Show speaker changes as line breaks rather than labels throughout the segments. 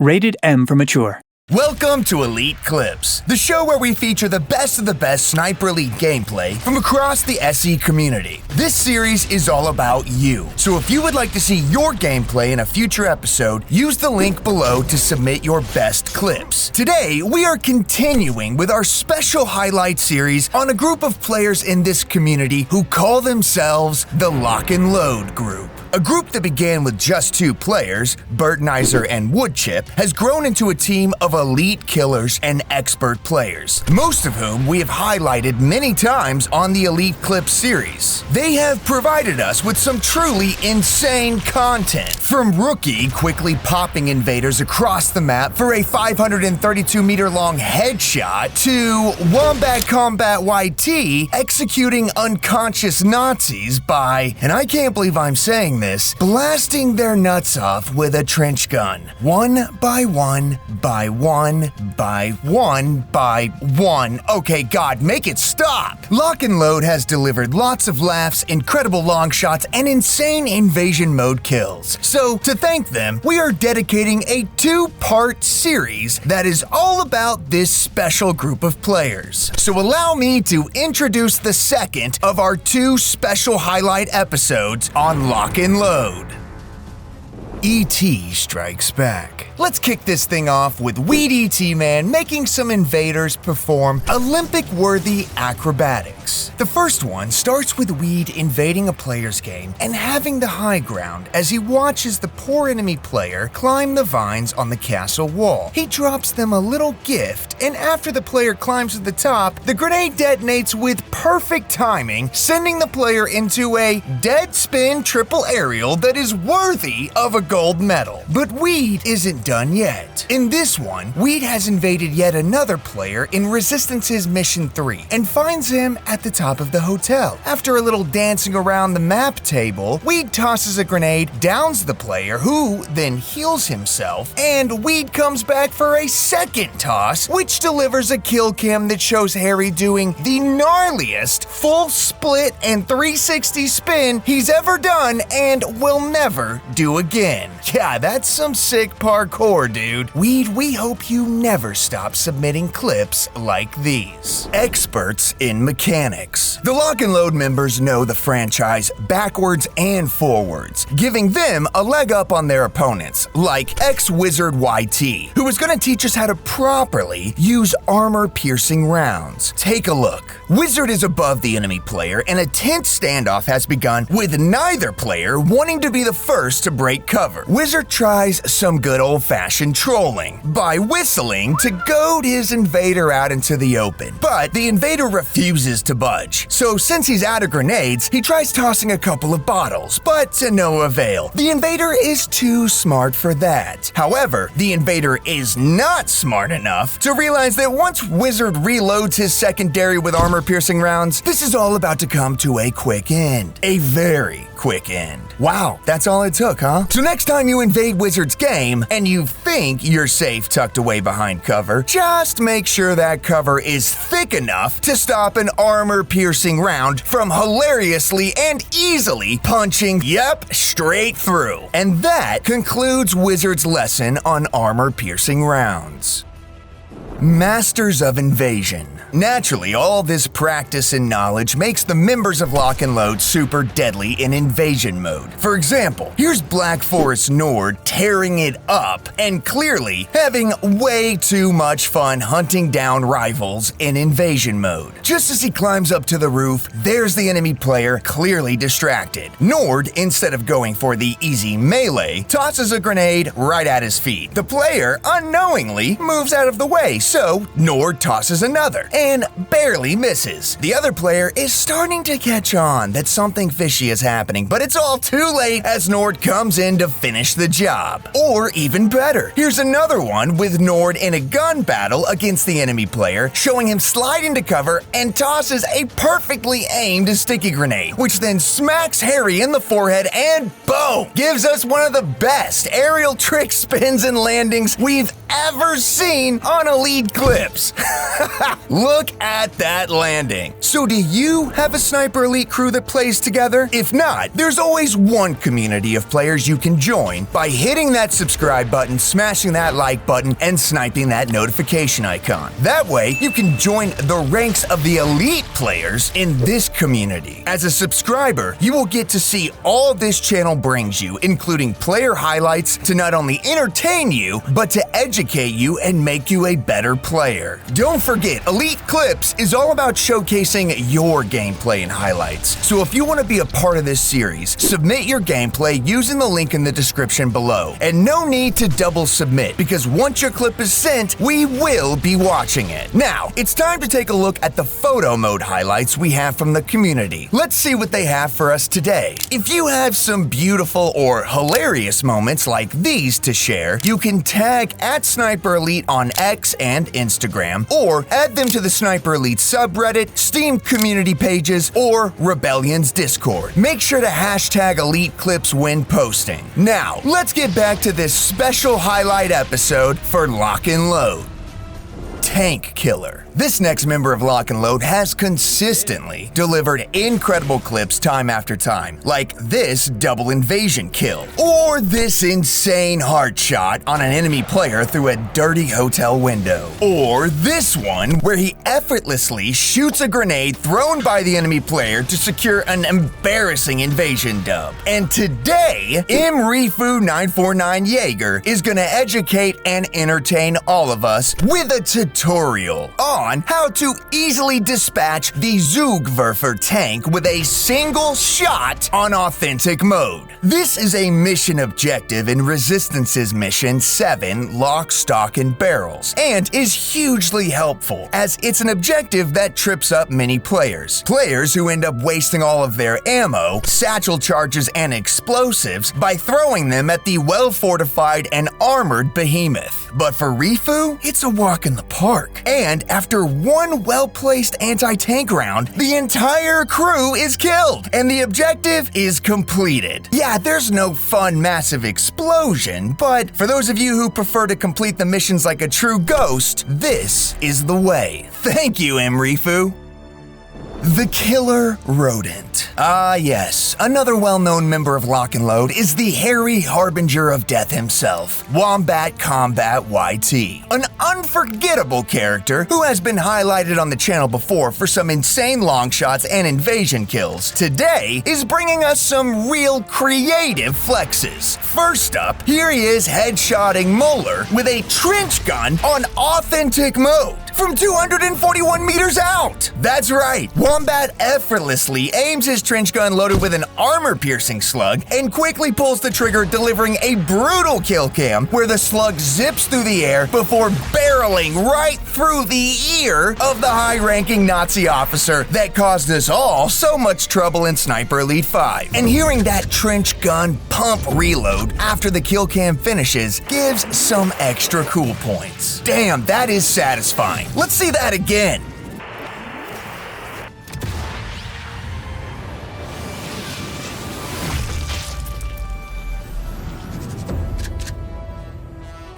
Rated M for mature.
Welcome to Elite Clips, the show where we feature the best of the best Sniper Elite gameplay from across the SE community. This series is all about you, so if you would like to see your gameplay in a future episode, use the link below to submit your best clips. Today, we are continuing with our special highlight series on a group of players in this community who call themselves the Lock and Load group. A group that began with just 2 players, Burtenizer and Woodchip, has grown into a team of elite killers and expert players, most of whom we have highlighted many times on the Elite Clips series. They have provided us with some truly insane content, from Rookie quickly popping invaders across the map for a 532-meter-long headshot to Wombat Combat YT executing unconscious Nazis by, and I can't believe I'm saying this, blasting their nuts off with a trench gun. One by one by one by one by one. Okay, God, make it stop! Lock and Load has delivered lots of laughs, incredible long shots, and insane invasion mode kills. So, to thank them, we are dedicating a 2-part series that is all about this special group of players. So allow me to introduce the second of our 2 special highlight episodes on Lock and Load. E.T. Strikes Back. Let's kick this thing off with Weed E.T. Man making some invaders perform Olympic-worthy acrobatics. The first one starts with Weed invading a player's game and having the high ground as he watches the poor enemy player climb the vines on the castle wall. He drops them a little gift, and after the player climbs to the top, the grenade detonates with perfect timing, sending the player into a dead spin triple aerial that is worthy of a gold medal. But Weed isn't done yet. In this one, Weed has invaded yet another player in Resistance's Mission 3 and finds him at the top of the hotel. After a little dancing around the map table, Weed tosses a grenade, downs the player, who then heals himself, and Weed comes back for a second toss, which delivers a kill cam that shows Harry doing the gnarliest full split and 360 spin he's ever done and will never do again. Yeah, that's some sick parkour, dude. Weed, we hope you never stop submitting clips like these. Experts in mechanics. The Lock and Load members know the franchise backwards and forwards, giving them a leg up on their opponents, like ex-Wizard YT, who is going to teach us how to properly use armor-piercing rounds. Take a look. Wizard is above the enemy player, and a tense standoff has begun with neither player wanting to be the first to break cover. Wizard tries some good old-fashioned trolling by whistling to goad his invader out into the open, but the invader refuses to budge. So since he's out of grenades, he tries tossing a couple of bottles, but to no avail. The invader is too smart for that. However, the invader is not smart enough to realize that once Wizard reloads his secondary with armor-piercing rounds, this is all about to come to a quick end. A very quick end. Wow, that's all it took, huh? So next time you invade Wizard's game and you think you're safe tucked away behind cover, just make sure that cover is thick enough to stop an armor-piercing round from hilariously and easily punching, straight through. And that concludes Wizard's lesson on armor-piercing rounds. Masters of Invasion. Naturally, all this practice and knowledge makes the members of Lock and Load super deadly in invasion mode. For example, here's Black Forest Nord tearing it up and clearly having way too much fun hunting down rivals in invasion mode. Just as he climbs up to the roof, there's the enemy player clearly distracted. Nord, instead of going for the easy melee, tosses a grenade right at his feet. The player unknowingly moves out of the way, so Nord tosses another and barely misses. The other player is starting to catch on that something fishy is happening, but it's all too late as Nord comes in to finish the job. Or even better, here's another one with Nord in a gun battle against the enemy player, showing him slide into cover and tosses a perfectly aimed sticky grenade, which then smacks Harry in the forehead and boom! Gives us one of the best aerial trick spins and landings we've ever seen on Elite Clips. Look at that landing. So do you have a Sniper Elite crew that plays together? If not, there's always one community of players you can join by hitting that subscribe button, smashing that like button, and sniping that notification icon. That way, you can join the ranks of the elite players in this community. As a subscriber, you will get to see all this channel brings you, including player highlights to not only entertain you, but to educate you and make you a better player. Don't forget, Elite Clips is all about showcasing your gameplay and highlights. So if you want to be a part of this series, submit your gameplay using the link in the description below. And no need to double submit, because once your clip is sent, we will be watching it. Now, it's time to take a look at the photo mode highlights we have from the community. Let's see what they have for us today. If you have some beautiful or hilarious moments like these to share, you can tag @Sniper Elite on X and Instagram, or add them to the Sniper Elite subreddit, Steam community pages, or Rebellion's Discord. Make sure to hashtag Elite Clips when posting. Now, let's get back to this special highlight episode for Lock and Load. Tank Killer. This next member of Lock and Load has consistently delivered incredible clips time after time, like this double invasion kill, or this insane heart shot on an enemy player through a dirty hotel window, or this one where he effortlessly shoots a grenade thrown by the enemy player to secure an embarrassing invasion dub. And today, Rifu949 Jaeger is gonna educate and entertain all of us with a tutorial on how to easily dispatch the Zugwerfer tank with a single shot on authentic mode. This is a mission objective in Resistance's Mission 7, Lock, Stock, and Barrels, and is hugely helpful as it's an objective that trips up many players. Players who end up wasting all of their ammo, satchel charges, and explosives by throwing them at the well-fortified and armored behemoth. But for Rifu, it's a walk in the park. And after one well-placed anti-tank round, the entire crew is killed, and the objective is completed. Yeah, there's no fun, massive explosion, but for those of you who prefer to complete the missions like a true ghost, this is the way. Thank you, Rifu. The Killer Rodent. Ah yes, another well-known member of Lock and Load is the hairy harbinger of death himself, Wombat Combat YT. An unforgettable character who has been highlighted on the channel before for some insane long shots and invasion kills, today is bringing us some real creative flexes. First up, here he is headshotting Moeller with a trench gun on authentic mode from 241 meters out. That's right, Wombat effortlessly aims his trench gun loaded with an armor-piercing slug and quickly pulls the trigger, delivering a brutal kill cam where the slug zips through the air before barreling right through the ear of the high-ranking Nazi officer that caused us all so much trouble in Sniper Elite 5. And hearing that trench gun pump reload after the kill cam finishes gives some extra cool points. Damn, that is satisfying. Let's see that again.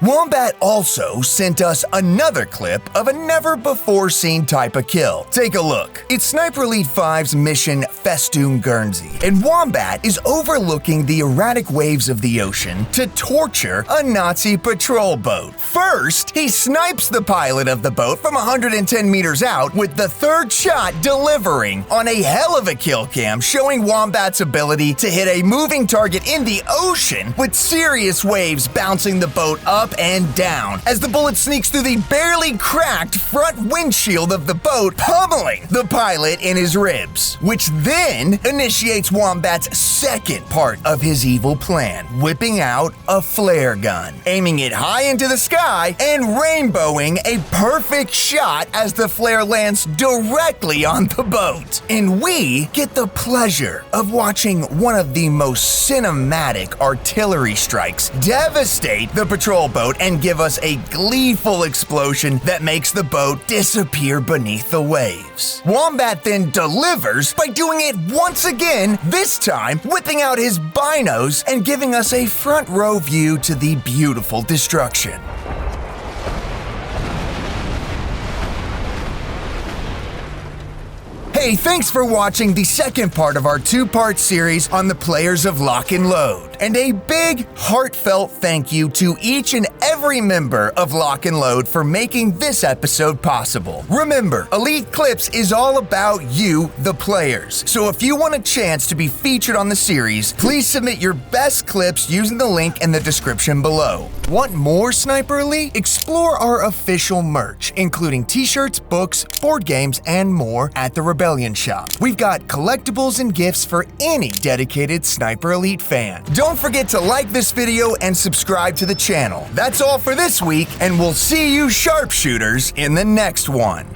Wombat also sent us another clip of a never-before-seen type of kill. Take a look. It's Sniper Elite 5's mission Festoon Guernsey, and Wombat is overlooking the erratic waves of the ocean to torture a Nazi patrol boat. First, he snipes the pilot of the boat from 110 meters out, with the third shot delivering on a hell of a kill cam, showing Wombat's ability to hit a moving target in the ocean with serious waves bouncing the boat up and down as the bullet sneaks through the barely cracked front windshield of the boat, pummeling the pilot in his ribs, which then initiates Wombat's second part of his evil plan, whipping out a flare gun, aiming it high into the sky and rainbowing a perfect shot as the flare lands directly on the boat. And we get the pleasure of watching one of the most cinematic artillery strikes devastate the patrol boat and give us a gleeful explosion that makes the boat disappear beneath the waves. Wombat then delivers by doing it once again, this time whipping out his binos and giving us a front row view to the beautiful destruction. Hey, thanks for watching the second part of our two-part series on the players of Lock and Load. And a big, heartfelt thank you to each and every member of Lock and Load for making this episode possible. Remember, Elite Clips is all about you, the players. So if you want a chance to be featured on the series, please submit your best clips using the link in the description below. Want more Sniper Elite? Explore our official merch, including t-shirts, books, board games, and more at the Rebellion Shop. We've got collectibles and gifts for any dedicated Sniper Elite fan. Don't forget to like this video and subscribe to the channel. That's all for this week, and we'll see you sharpshooters in the next one.